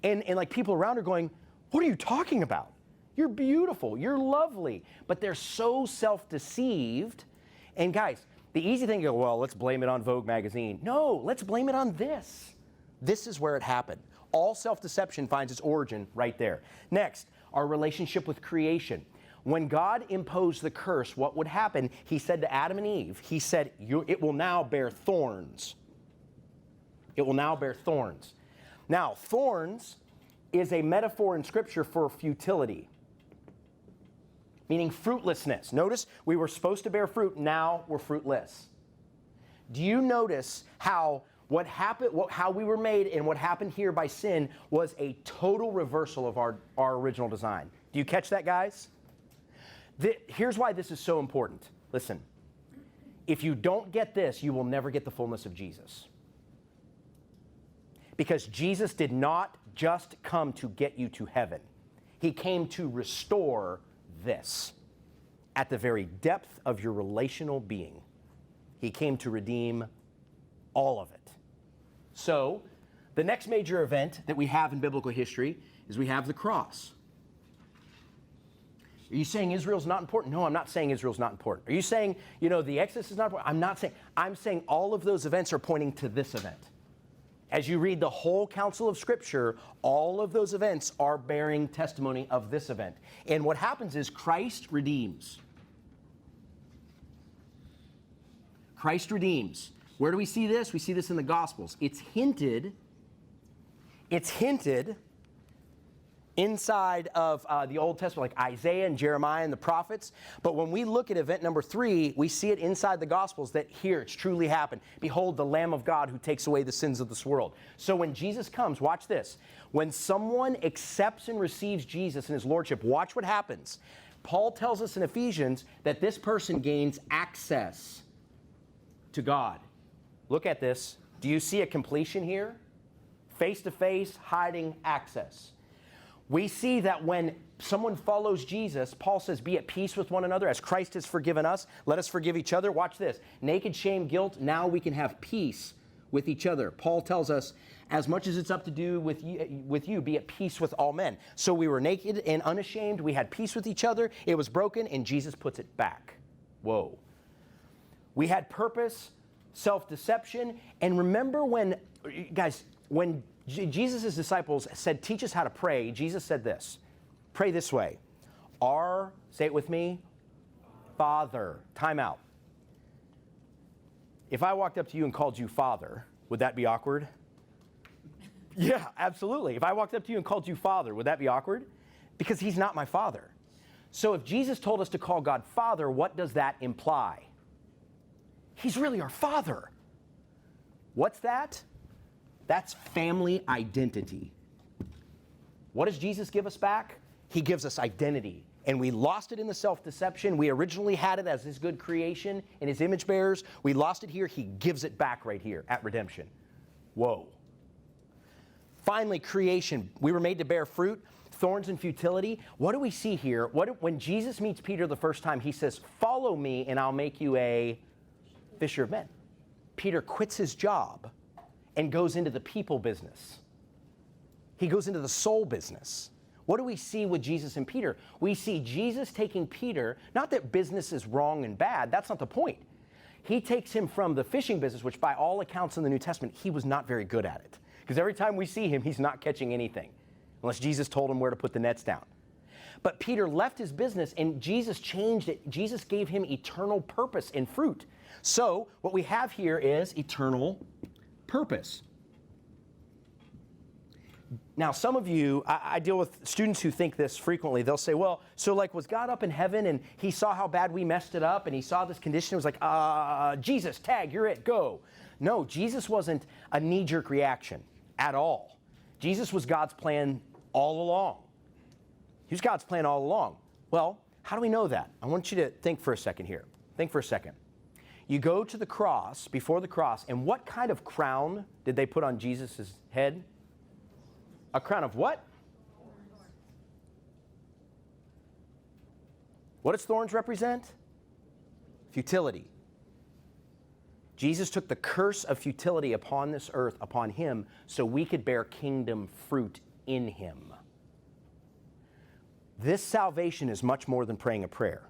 and like people around are going, "What are you talking about? You're beautiful, you're lovely." But they're so self-deceived. And guys, the easy thing to go, "Well, let's blame it on Vogue magazine." No, let's blame it on this. This is where it happened. All self-deception finds its origin right there. Next, our relationship with creation. When God imposed the curse, what would happen? He said to Adam and Eve, he said, "It will now bear thorns." It will now bear thorns. Now, thorns is a metaphor in Scripture for futility, meaning fruitlessness. Notice we were supposed to bear fruit, now we're fruitless. Do you notice how what happened, how we were made and what happened here by sin was a total reversal of our original design? Do you catch that, guys? Here's why this is so important. Listen, if you don't get this, you will never get the fullness of Jesus. Because Jesus did not just come to get you to heaven. He came to restore this at the very depth of your relational being. He came to redeem all of it. So, the next major event that we have in biblical history is we have the cross. Are you saying Israel's not important? No, I'm not saying Israel's not important. Are you saying, the Exodus is not important? I'm not saying. I'm saying all of those events are pointing to this event. As you read the whole counsel of Scripture, all of those events are bearing testimony of this event. And what happens is Christ redeems. Christ redeems. Where do we see this? We see this in the Gospels. It's hinted inside of the Old Testament, like Isaiah and Jeremiah and the prophets. But when we look at event number 3, we see it inside the Gospels that here it's truly happened. Behold, the Lamb of God who takes away the sins of this world. So when Jesus comes, watch this. When someone accepts and receives Jesus in his lordship, watch what happens. Paul tells us in Ephesians that this person gains access to God. Look at this. Do you see a completion here? Face-to-face, hiding access. We see that when someone follows Jesus, Paul says, be at peace with one another. As Christ has forgiven us, let us forgive each other. Watch this. Naked, shame, guilt, now we can have peace with each other. Paul tells us, as much as it's up to do with you, be at peace with all men. So we were naked and unashamed. We had peace with each other. It was broken, and Jesus puts it back. Whoa. We had purpose, self-deception. And remember when Jesus' disciples said, teach us how to pray, Jesus said this, pray this way, say it with me, Father. Time out. If I walked up to you and called you Father, would that be awkward? Yeah, absolutely. If I walked up to you and called you Father, would that be awkward? Because he's not my Father. So if Jesus told us to call God Father, what does that imply? He's really our Father. What's that? That's family identity. What does Jesus give us back? He gives us identity. And we lost it in the self-deception. We originally had it as his good creation and his image bearers. We lost it here. He gives it back right here at redemption. Whoa. Finally, creation. We were made to bear fruit, thorns and futility. What do we see here? When Jesus meets Peter the first time, he says, follow me and I'll make you a fisher of men. Peter quits his job and goes into the people business. He goes into the soul business. What do we see with Jesus and Peter? We see Jesus taking Peter, not that business is wrong and bad, that's not the point. He takes him from the fishing business, which by all accounts in the New Testament, he was not very good at it. Because every time we see him, he's not catching anything, unless Jesus told him where to put the nets down. But Peter left his business and Jesus changed it. Jesus gave him eternal purpose and fruit. So what we have here is eternal purpose. Now, some of you, I deal with students who think this frequently. They'll say, well, so like was God up in heaven and he saw how bad we messed it up and he saw this condition. It was like, Jesus, tag, you're it, go. No, Jesus wasn't a knee-jerk reaction at all. Jesus was God's plan all along. He was God's plan all along. Well, how do we know that? I want you to think for a second here. Think for a second. You go to the cross, before the cross, and what kind of crown did they put on Jesus' head? A crown of what? What does thorns represent? Futility. Jesus took the curse of futility upon this earth, upon him, so we could bear kingdom fruit in him. This salvation is much more than praying a prayer.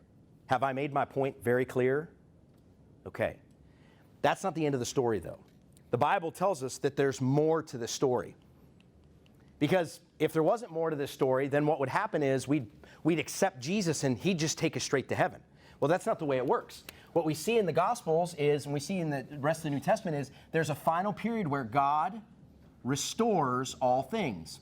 Have I made my point very clear? Okay. That's not the end of the story, though. The Bible tells us that there's more to this story. Because if there wasn't more to this story, then what would happen is we'd accept Jesus and he'd just take us straight to heaven. Well, that's not the way it works. What we see in the Gospels is, and we see in the rest of the New Testament is, there's a final period where God restores all things.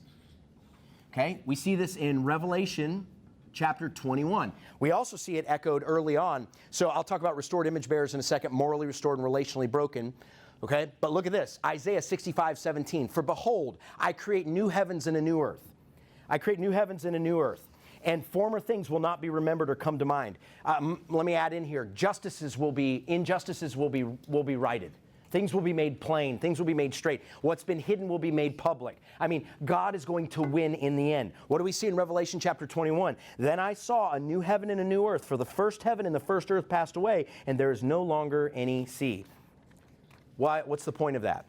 Okay? We see this in Revelation chapter 21. We also see it echoed early on. So I'll talk about restored image bearers in a second, morally restored and relationally broken. Okay, but look at this, Isaiah 65:17. For behold, I create new heavens and a new earth. I create new heavens and a new earth. And former things will not be remembered or come to mind. Let me add in here, injustices will be righted. Things will be made plain. Things will be made straight. What's been hidden will be made public. I mean, God is going to win in the end. What do we see in Revelation chapter 21? Then I saw a new heaven and a new earth, for the first heaven and the first earth passed away, and there is no longer any sea. Why? What's the point of that?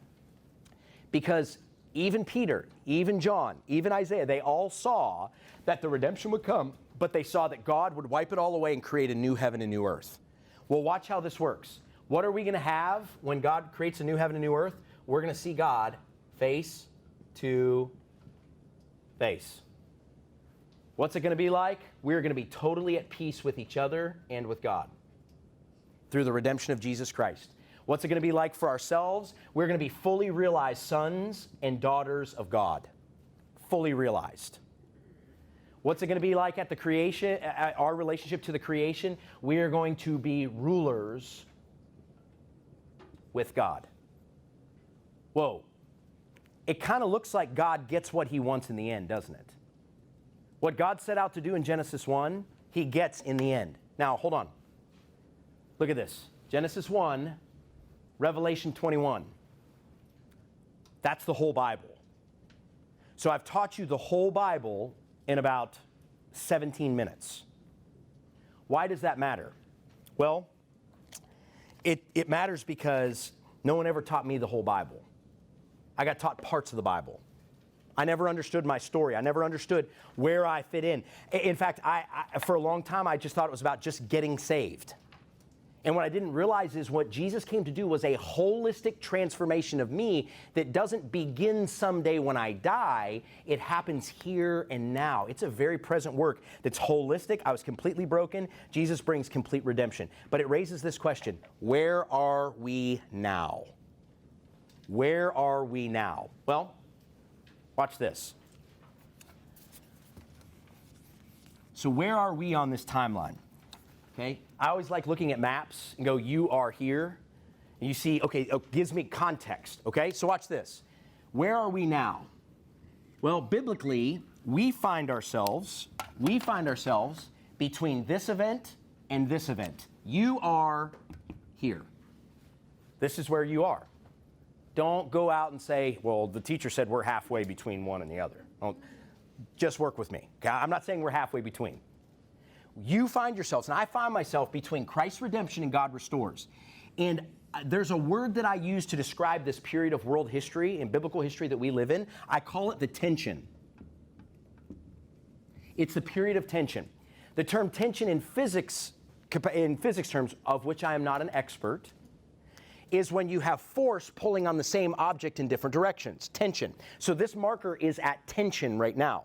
Because even Peter, even John, even Isaiah, they all saw that the redemption would come, but they saw that God would wipe it all away and create a new heaven and new earth. Well, watch how this works. What are we going to have when God creates a new heaven and new earth? We're going to see God face to face. What's it going to be like? We're going to be totally at peace with each other and with God through the redemption of Jesus Christ. What's it going to be like for ourselves? We're going to be fully realized sons and daughters of God. Fully realized. What's it going to be like at the creation, at our relationship to the creation? We are going to be rulers with God. Whoa. It kind of looks like God gets what he wants in the end, doesn't it? What God set out to do in Genesis 1, he gets in the end. Now, hold on. Look at this. Genesis 1, Revelation 21. That's the whole Bible. So I've taught you the whole Bible in about 17 minutes. Why does that matter? Well, it matters because no one ever taught me the whole Bible. I got taught parts of the Bible. I never understood my story. I never understood where I fit in. In fact, I for a long time, I just thought it was about just getting saved. And what I didn't realize is what Jesus came to do was a holistic transformation of me that doesn't begin someday when I die. It happens here and now. It's a very present work that's holistic. I was completely broken. Jesus brings complete redemption. But it raises this question: where are we now? Where are we now? Well, watch this. So where are we on this timeline? Okay, I always like looking at maps and go, you are here. And you see, okay, it gives me context. Okay, so watch this. Where are we now? Well, biblically, we find ourselves between this event and this event. You are here. This is where you are. Don't go out and say, well, the teacher said we're halfway between one and the other. Don't, just work with me. Okay? I'm not saying we're halfway between. You find yourselves, and I find myself between Christ's redemption and God restores. And there's a word that I use to describe this period of world history and biblical history that we live in. I call it the tension. It's the period of tension. The term tension in physics terms, of which I am not an expert, is when you have force pulling on the same object in different directions. Tension. So this marker is at tension right now.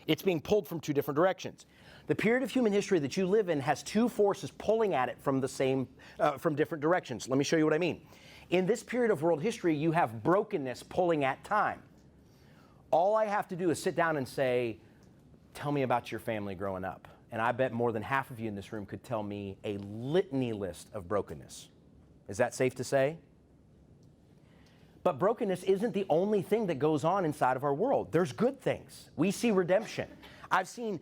It's being pulled from two different directions. The period of human history that you live in has two forces pulling at it from different directions. Let me show you what I mean. In this period of world history, you have brokenness pulling at time. All I have to do is sit down and say, tell me about your family growing up. And I bet more than half of you in this room could tell me a litany list of brokenness. Is that safe to say? But brokenness isn't the only thing that goes on inside of our world. There's good things. We see redemption. I've seen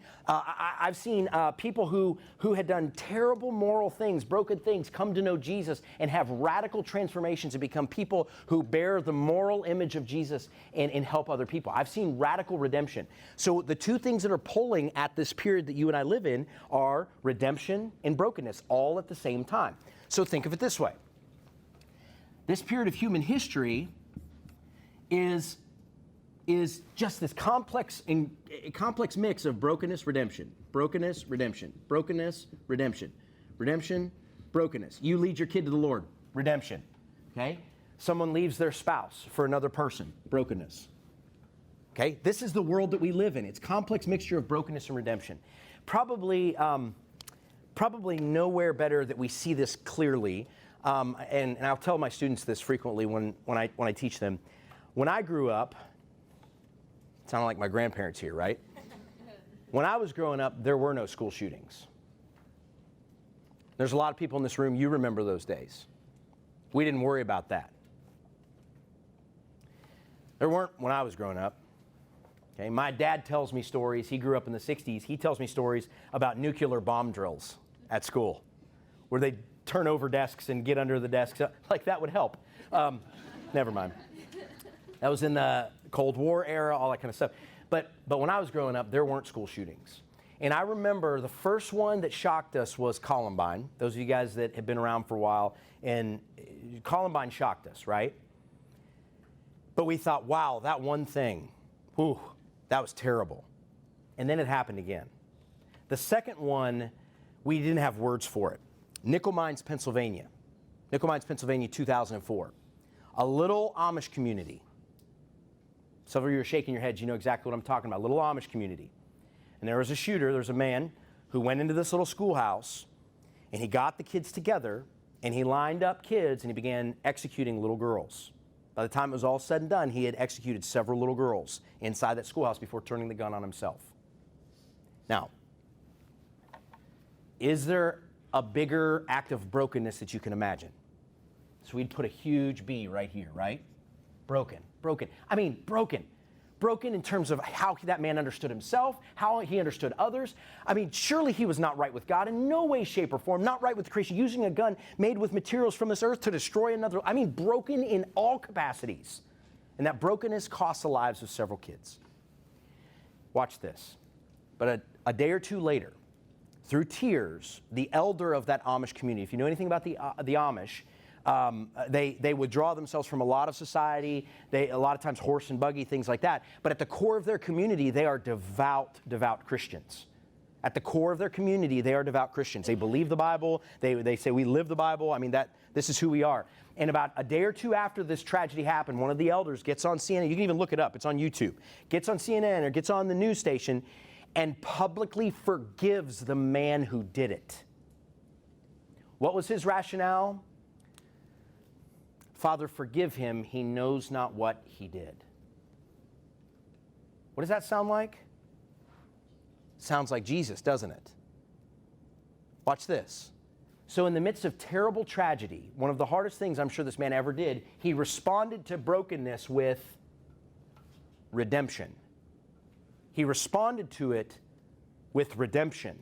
people who had done terrible moral things, broken things, come to know Jesus and have radical transformations and become people who bear the moral image of Jesus and help other people. I've seen radical redemption. So the two things that are pulling at this period that you and I live in are redemption and brokenness, all at the same time. So think of it this way. This period of human history is just this complex mix of brokenness, redemption, brokenness, redemption, brokenness, redemption, redemption, brokenness. You lead your kid to the Lord, redemption. Okay? Someone leaves their spouse for another person, brokenness. Okay? This is the world that we live in. It's a complex mixture of brokenness and redemption. Probably nowhere better that we see this clearly. And I'll tell my students this frequently when I teach them. When I grew up, sounded like my grandparents here, right? When I was growing up, there were no school shootings. There's a lot of people in this room, you remember those days. We didn't worry about that. There weren't when I was growing up. Okay, my dad tells me stories. He grew up in the 60s. He tells me stories about nuclear bomb drills at school where they turn over desks and get under the desks. Like that would help. Never mind. That was in the Cold War era, all that kind of stuff. But when I was growing up, there weren't school shootings. And I remember the first one that shocked us was Columbine. Those of you guys that have been around for a while, and Columbine shocked us, right? But we thought, wow, that one thing, whew, that was terrible. And then it happened again. The second one, we didn't have words for it. Nickel Mines, Pennsylvania. Nickel Mines, Pennsylvania, 2004. A little Amish community. Some of you are shaking your heads. You know exactly what I'm talking about. A little Amish community. And there was a shooter, there's a man who went into this little schoolhouse and he got the kids together and he lined up kids and he began executing little girls. By the time it was all said and done, he had executed several little girls inside that schoolhouse before turning the gun on himself. Now, is there a bigger act of brokenness that you can imagine? So we'd put a huge B right here, right? Broken. I mean, broken. Broken in terms of how that man understood himself, how he understood others. I mean, surely he was not right with God in no way, shape, or form, not right with creation, using a gun made with materials from this earth to destroy another. I mean, broken in all capacities. And that brokenness cost the lives of several kids. Watch this. But a day or two later, through tears, the elder of that Amish community, if you know anything about the Amish, they withdraw themselves from a lot of society. A lot of times horse and buggy, things like that. But at the core of their community, they are devout Christians. At the core of their community, they are devout Christians. They believe the Bible. They say, we live the Bible. I mean, this is who we are. And about a day or two after this tragedy happened, one of the elders gets on CNN. You can even look it up. It's on YouTube. Gets on CNN or gets on the news station and publicly forgives the man who did it. What was his rationale? Father, forgive him. He knows not what he did. What does that sound like? Sounds like Jesus, doesn't it? Watch this. So in the midst of terrible tragedy, one of the hardest things I'm sure this man ever did, he responded to brokenness with redemption. He responded to it with redemption.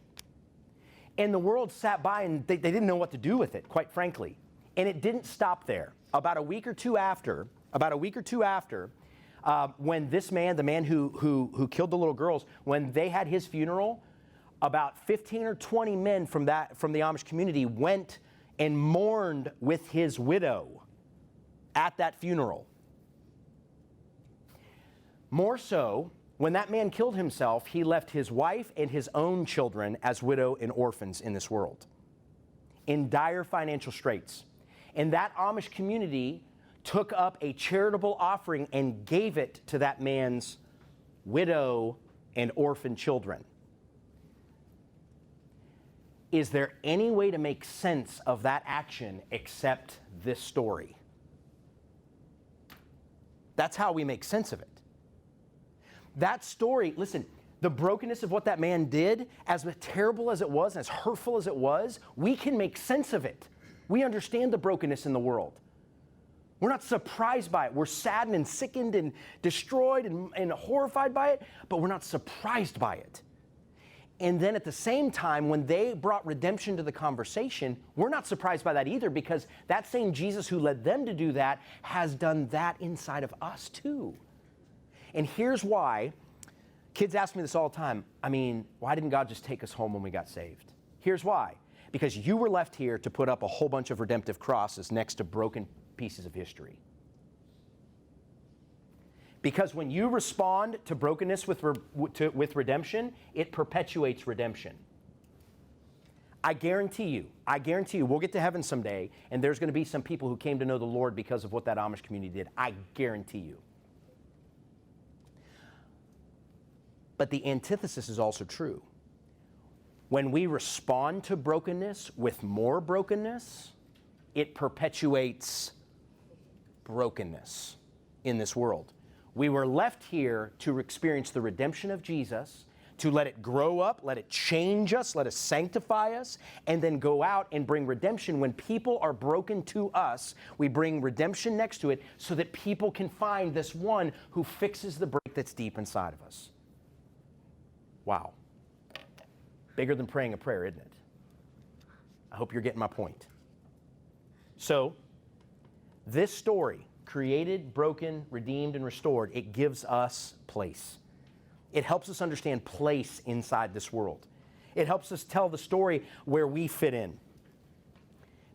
And the world sat by and they didn't know what to do with it, quite frankly. And it didn't stop there. About a week or two after, when this man, the man who killed the little girls, when they had his funeral, about 15 or 20 men from the Amish community went and mourned with his widow at that funeral. More so, when that man killed himself, he left his wife and his own children as widow and orphans in this world, in dire financial straits. And that Amish community took up a charitable offering and gave it to that man's widow and orphan children. Is there any way to make sense of that action except this story? That's how we make sense of it. That story, listen, the brokenness of what that man did, as terrible as it was, as hurtful as it was, we can make sense of it. We understand the brokenness in the world. We're not surprised by it. We're saddened and sickened and destroyed and horrified by it, but we're not surprised by it. And then at the same time, when they brought redemption to the conversation, we're not surprised by that either, because that same Jesus who led them to do that has done that inside of us too. And here's why. Kids ask me this all the time. I mean, why didn't God just take us home when we got saved? Here's why. Because you were left here to put up a whole bunch of redemptive crosses next to broken pieces of history. Because when you respond to brokenness with redemption, it perpetuates redemption. I guarantee you, we'll get to heaven someday, and there's going to be some people who came to know the Lord because of what that Amish community did. I guarantee you. But the antithesis is also true. When we respond to brokenness with more brokenness, it perpetuates brokenness in this world. We were left here to experience the redemption of Jesus, to let it grow up, let it change us, let it sanctify us, and then go out and bring redemption. When people are broken to us, we bring redemption next to it so that people can find this one who fixes the break that's deep inside of us. Wow. Bigger than praying a prayer, isn't it? I hope you're getting my point. So, this story, created, broken, redeemed, and restored, it gives us place. It helps us understand place inside this world. It helps us tell the story where we fit in.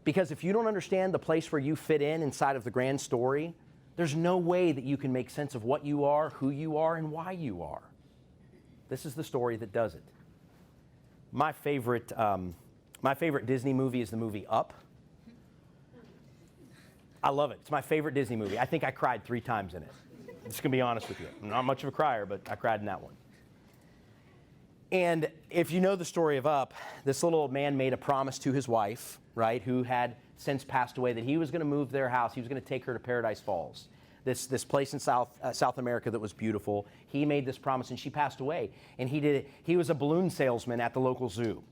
Because if you don't understand the place where you fit in inside of the grand story, there's no way that you can make sense of what you are, who you are, and why you are. This is the story that does it. My favorite Disney movie is the movie Up. I love it. It's my favorite Disney movie. I think I cried 3 times in it. I'm just going to be honest with you. I'm not much of a crier, but I cried in that one. And if you know the story of Up, this little old man made a promise to his wife, right, who had since passed away, that he was going to move their house. He was going to take her to Paradise Falls, this place in South America that was beautiful. He made this promise, and she passed away. And he was a balloon salesman at the local zoo.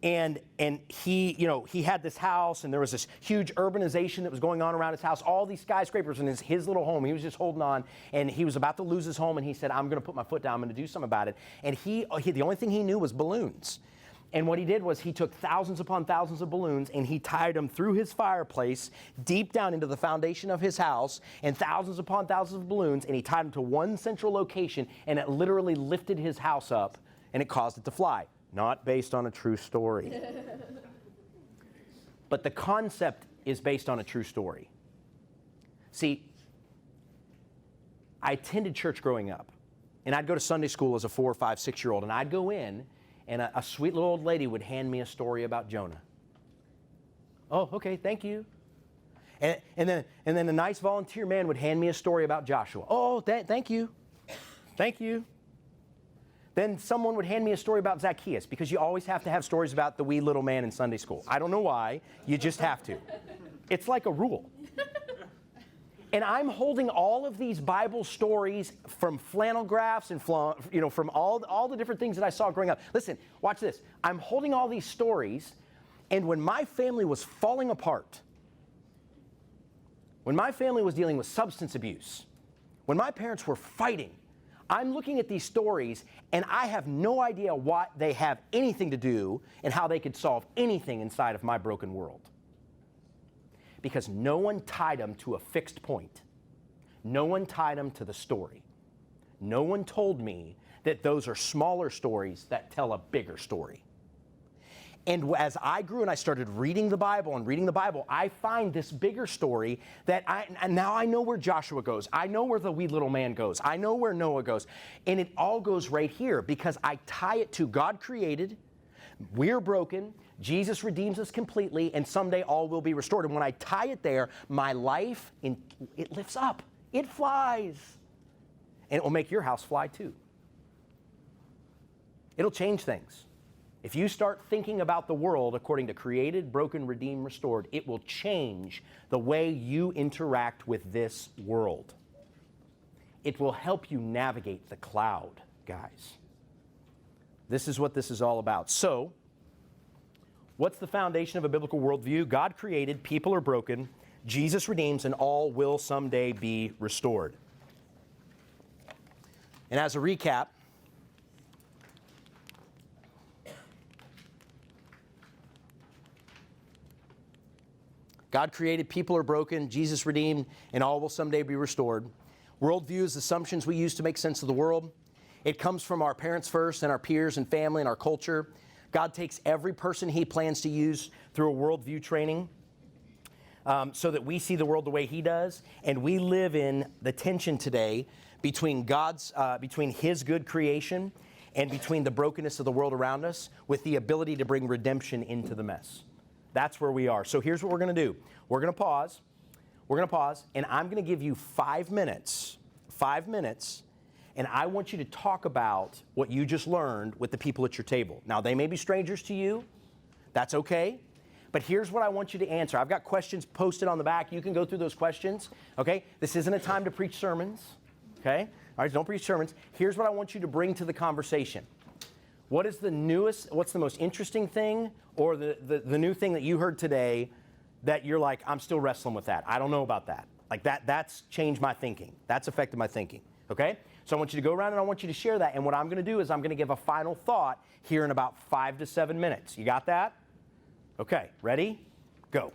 And he had this house, and there was this huge urbanization that was going on around his house, all these skyscrapers in his little home. He was just holding on, and he was about to lose his home, and he said, I'm going to put my foot down. I'm going to do something about it. And the only thing he knew was balloons. And what he did was he took thousands upon thousands of balloons, and he tied them through his fireplace deep down into the foundation of his house, and thousands upon thousands of balloons, and he tied them to one central location, and it literally lifted his house up, and it caused it to fly. Not based on a true story. But the concept is based on a true story. See, I attended church growing up, and I'd go to Sunday school as a 4, 5, 6-year-old, and I'd go in, and a sweet little old lady would hand me a story about Jonah. Oh, okay, thank you. And then a nice volunteer man would hand me a story about Joshua. Oh, thank you. Thank you. Then someone would hand me a story about Zacchaeus, because you always have to have stories about the wee little man in Sunday school. I don't know why, you just have to. It's like a rule. And I'm holding all of these Bible stories from flannel graphs and from all the different things that I saw growing up. Listen, watch this. I'm holding all these stories, and when my family was falling apart, when my family was dealing with substance abuse, when my parents were fighting, I'm looking at these stories, and I have no idea what they have anything to do and how they could solve anything inside of my broken world. Because no one tied them to a fixed point. No one tied them to the story. No one told me that those are smaller stories that tell a bigger story. And as I grew and I started reading the Bible, I find this bigger story that now I know where Joshua goes. I know where the wee little man goes. I know where Noah goes. And it all goes right here because I tie it to God created, we're broken, Jesus redeems us completely, and someday all will be restored. And when I tie it there, my life, it lifts up. It flies. And it will make your house fly too. It'll change things. If you start thinking about the world according to created, broken, redeemed, restored, it will change the way you interact with this world. It will help you navigate the cloud, guys. This is what this is all about. So, what's the foundation of a biblical worldview? God created, people are broken, Jesus redeems, and all will someday be restored. And as a recap, God created, people are broken, Jesus redeemed, and all will someday be restored. Worldview is assumptions we use to make sense of the world. It comes from our parents first, and our peers and family and our culture. God takes every person He plans to use through a worldview training so that we see the world the way He does, and we live in the tension today between between His good creation and between the brokenness of the world around us, with the ability to bring redemption into the mess. That's where we are. So here's what we're going to do. We're going to pause. And I'm going to give you 5 minutes, and I want you to talk about what you just learned with the people at your table. Now, they may be strangers to you. That's okay. But here's what I want you to answer. I've got questions posted on the back. You can go through those questions, okay? This isn't a time to preach sermons, okay? All right, don't preach sermons. Here's what I want you to bring to the conversation. What's the most interesting thing or the new thing that you heard today that you're like, I'm still wrestling with that. I don't know about that. Like that's changed my thinking. That's affected my thinking, okay? So I want you to go around and I want you to share that. And what I'm going to do is I'm going to give a final thought here in about 5 to 7 minutes. You got that? Okay, ready? Go.